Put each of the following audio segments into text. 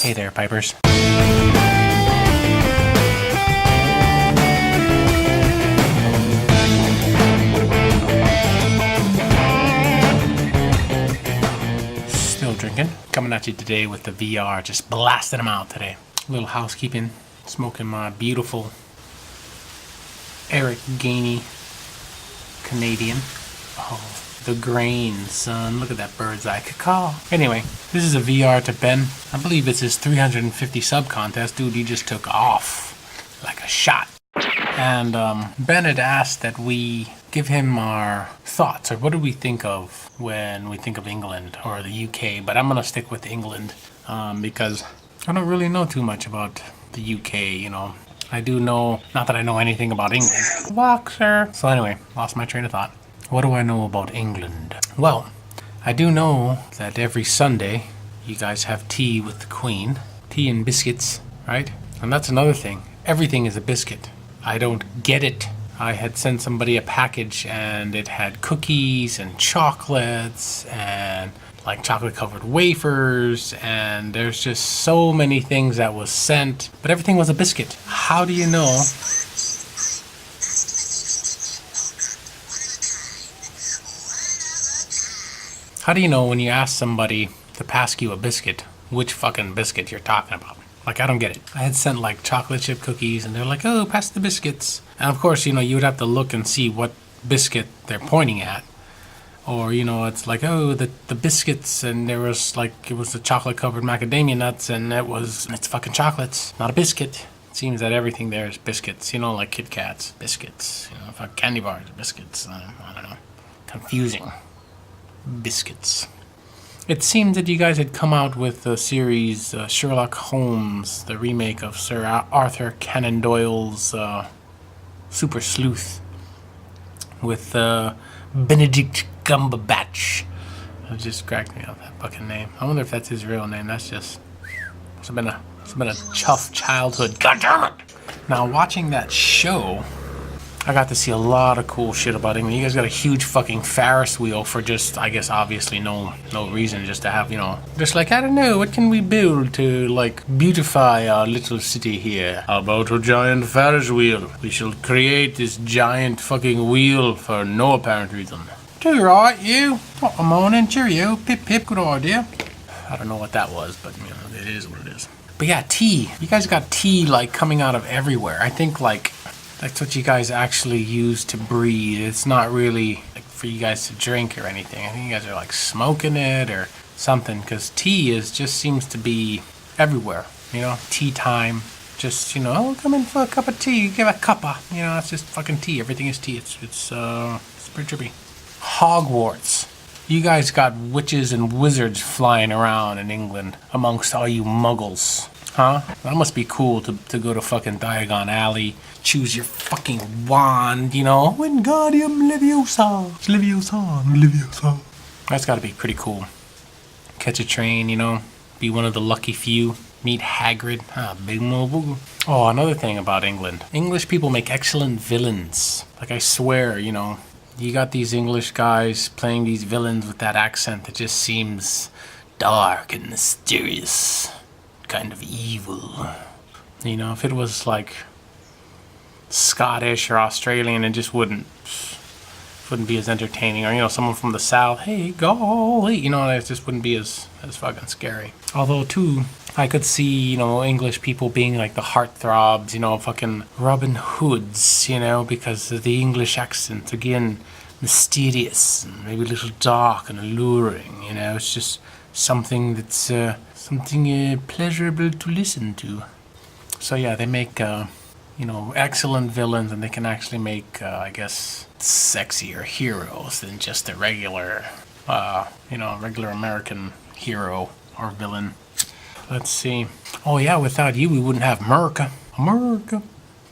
Hey there, Pipers. Still drinking. Coming at you today with the VR, just blasting them out today. A little housekeeping. Smoking my beautiful Eric Gainey Canadian. Oh, the grain, son. Look at that bird's eye cacao. Anyway, this is a VR to Ben. I believe it's his 350 sub contest. Dude, he just took off like a shot. And Ben had asked that we give him our thoughts, or what do we think of when we think of England or the UK. But I'm going to stick with England because I don't really know too much about the UK, you know. I do know, not that I know anything about England. Boxer. So anyway, lost my train of thought. What do I know about England? Well, I do know that every Sunday you guys have tea with the Queen. Tea and biscuits, right? And that's another thing. Everything is a biscuit. I don't get it. I had sent somebody a package and it had cookies and chocolates and like chocolate covered wafers, and there's just so many things that was sent, but everything was a biscuit. How do you know? How do you know when you ask somebody to pass you a biscuit, which fucking biscuit you're talking about? Like, I don't get it. I had sent like chocolate chip cookies and they're like, oh, pass the biscuits. And of course, you know, you would have to look and see what biscuit they're pointing at. Or, you know, it's like, oh, the biscuits, and there was like, it was the chocolate covered macadamia nuts, and it's fucking chocolates, not a biscuit. It seems that everything there is biscuits, you know, like Kit Kats, biscuits, you know, candy bars, biscuits, I don't know. Confusing. Biscuits. It seemed that you guys had come out with the series Sherlock Holmes, the remake of Sir Arthur Conan Doyle's Super Sleuth, with Benedict Cumberbatch. It just cracked me up, that fucking name. I wonder if that's his real name. That's just... It's been a tough childhood. God damn it! Now, watching that show, I got to see a lot of cool shit about England. You guys got a huge fucking Ferris wheel for just, I guess, obviously no reason, just to have, you know, just like, I don't know, what can we build to, like, beautify our little city here? How about a giant Ferris wheel? We shall create this giant fucking wheel for no apparent reason. Too right, you. What a morning, cheerio, pip pip, good idea. I don't know what that was, but, you know, it is what it is. But yeah, tea. You guys got tea, like, coming out of everywhere. I think, like, that's what you guys actually use to breathe. It's not really like for you guys to drink or anything. I think you guys are like smoking it or something, because tea just seems to be everywhere. You know, tea time. Just, you know, oh, come in for a cup of tea. Give a cuppa. You know, it's just fucking tea. Everything is tea. It's pretty trippy. Hogwarts. You guys got witches and wizards flying around in England amongst all you muggles. Huh? That must be cool to go to fucking Diagon Alley, choose your fucking wand, you know? Wingardium Leviosa. Leviosa. That's gotta be pretty cool. Catch a train, you know? Be one of the lucky few. Meet Hagrid. Big mobile. Oh, another thing about England. English people make excellent villains. Like, I swear, you know, you got these English guys playing these villains with that accent that just seems dark and mysterious. Kind of evil. You know, if it was like Scottish or Australian, it just wouldn't be as entertaining. Or, you know, someone from the south, hey, golly, you know, it just wouldn't be as fucking scary. Although, too, I could see, you know, English people being like the heartthrobs, you know, fucking Robin Hoods, you know, because of the English accent, again, mysterious and maybe a little dark and alluring, you know, it's just something that's something pleasurable to listen to. So yeah, they make you know, excellent villains, and they can actually make I guess sexier heroes than just a regular you know, regular American hero or villain. Let's see. Oh yeah, without you we wouldn't have America,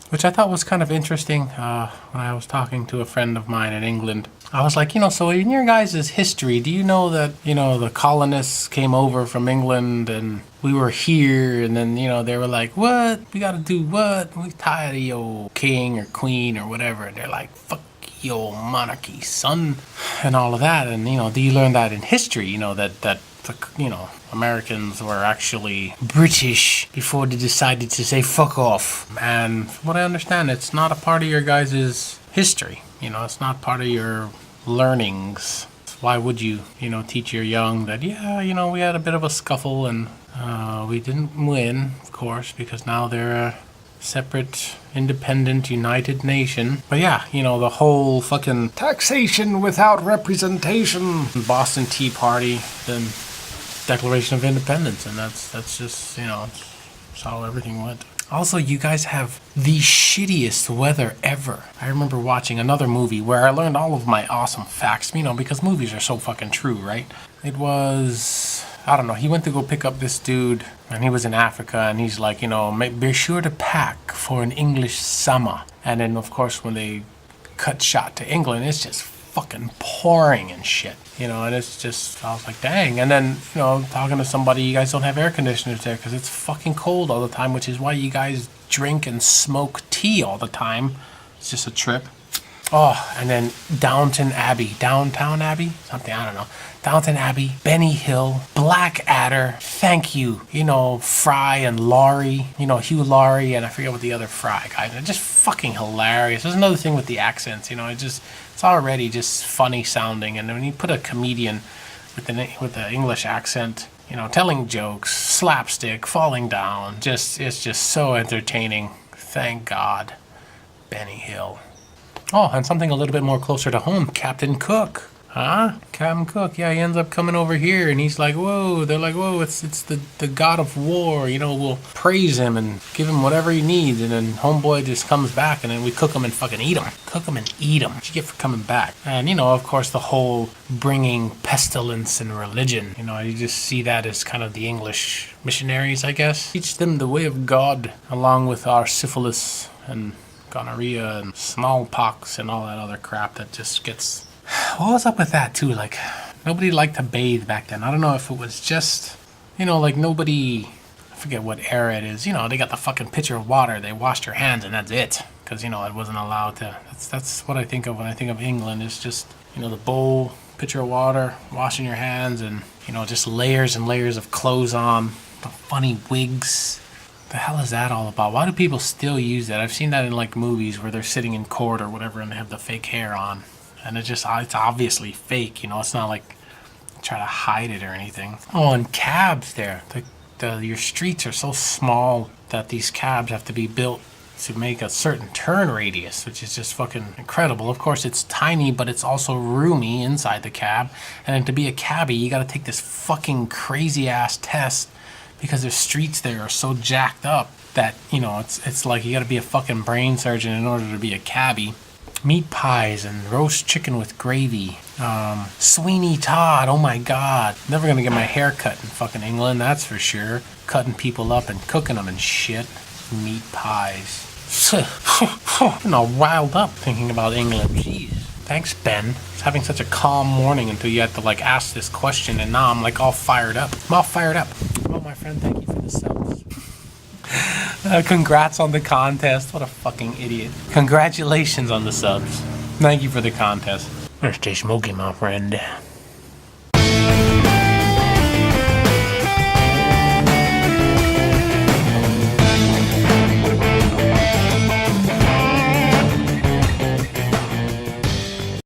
which I thought was kind of interesting. When I was talking to a friend of mine in England, I was like, you know, so in your guys' history, do you know that, you know, the colonists came over from England and we were here, and then, you know, they were like, what? We gotta do what? We tired of your king or queen or whatever. And they're like, fuck yo, monarchy, son, and all of that. And, do you learn that in history, that the, Americans were actually British before they decided to say fuck off. And from what I understand, it's not a part of your guys' history. It's not part of your learnings. Why would you, teach your young that, yeah, we had a bit of a scuffle and we didn't win, of course, because now they're a separate, independent, united nation. But yeah, the whole fucking taxation without representation, Boston Tea Party, then Declaration of Independence, and that's just, that's how everything went. Also, you guys have the shittiest weather ever. I remember watching another movie where I learned all of my awesome facts, because movies are so fucking true, right? It was, I don't know, he went to go pick up this dude, and he was in Africa, and he's like, be sure to pack for an English summer. And then, of course, when they cut shot to England, it's just fucking pouring and shit, and it's just, I was like, dang. And then, talking to somebody, you guys don't have air conditioners there because it's fucking cold all the time, which is why you guys drink and smoke tea all the time. It's just a trip. Oh, and then Downton Abbey, something, I don't know. Downton Abbey, Benny Hill, Blackadder, thank you, Fry and Laurie, Hugh Laurie, and I forget what the other Fry guy, they're just fucking hilarious. There's another thing with the accents, it's already just funny sounding, and when you put a comedian with the English accent, telling jokes, slapstick, falling down, it's just so entertaining. Thank God, Benny Hill. Oh, and something a little bit more closer to home, Captain Cook. Huh? Captain Cook, yeah, he ends up coming over here, and he's like, whoa, they're like, whoa, it's the god of war, we'll praise him and give him whatever he needs, and then homeboy just comes back, and then we cook him and fucking eat him. Cook him and eat him. What you get for coming back? And, of course, the whole bringing pestilence and religion, you just see that as kind of the English missionaries, I guess. Teach them the way of God, along with our syphilis and gonorrhea and smallpox and all that other crap that just gets... What was up with that too? Like, nobody liked to bathe back then. I don't know if it was just, nobody, I forget what era it is. They got the fucking pitcher of water. They washed your hands and that's it. Because, it wasn't allowed to. That's what I think of when I think of England. It's just, the bowl, pitcher of water, washing your hands, and, just layers and layers of clothes on. The funny wigs. The hell is that all about? Why do people still use that? I've seen that in movies where they're sitting in court or whatever and they have the fake hair on. And it's obviously fake, it's not like try to hide it or anything. Oh, and cabs there. Your streets are so small that these cabs have to be built to make a certain turn radius, which is just fucking incredible. Of course, it's tiny, but it's also roomy inside the cab. And to be a cabbie, you gotta take this fucking crazy ass test because the streets there are so jacked up that, it's like you gotta be a fucking brain surgeon in order to be a cabbie. Meat pies and roast chicken with gravy. Sweeney Todd, oh my God. Never gonna get my hair cut in fucking England, that's for sure. Cutting people up and cooking them and shit. Meat pies. I'm all riled up thinking about England. Jeez. Thanks, Ben. It's having such a calm morning until you had to ask this question, and now I'm all fired up. I'm all fired up. Oh, my friend, thank you for the subs. Congrats on the contest. What a fucking idiot. Congratulations on the subs. Thank you for the contest. Stay smoky, my friend.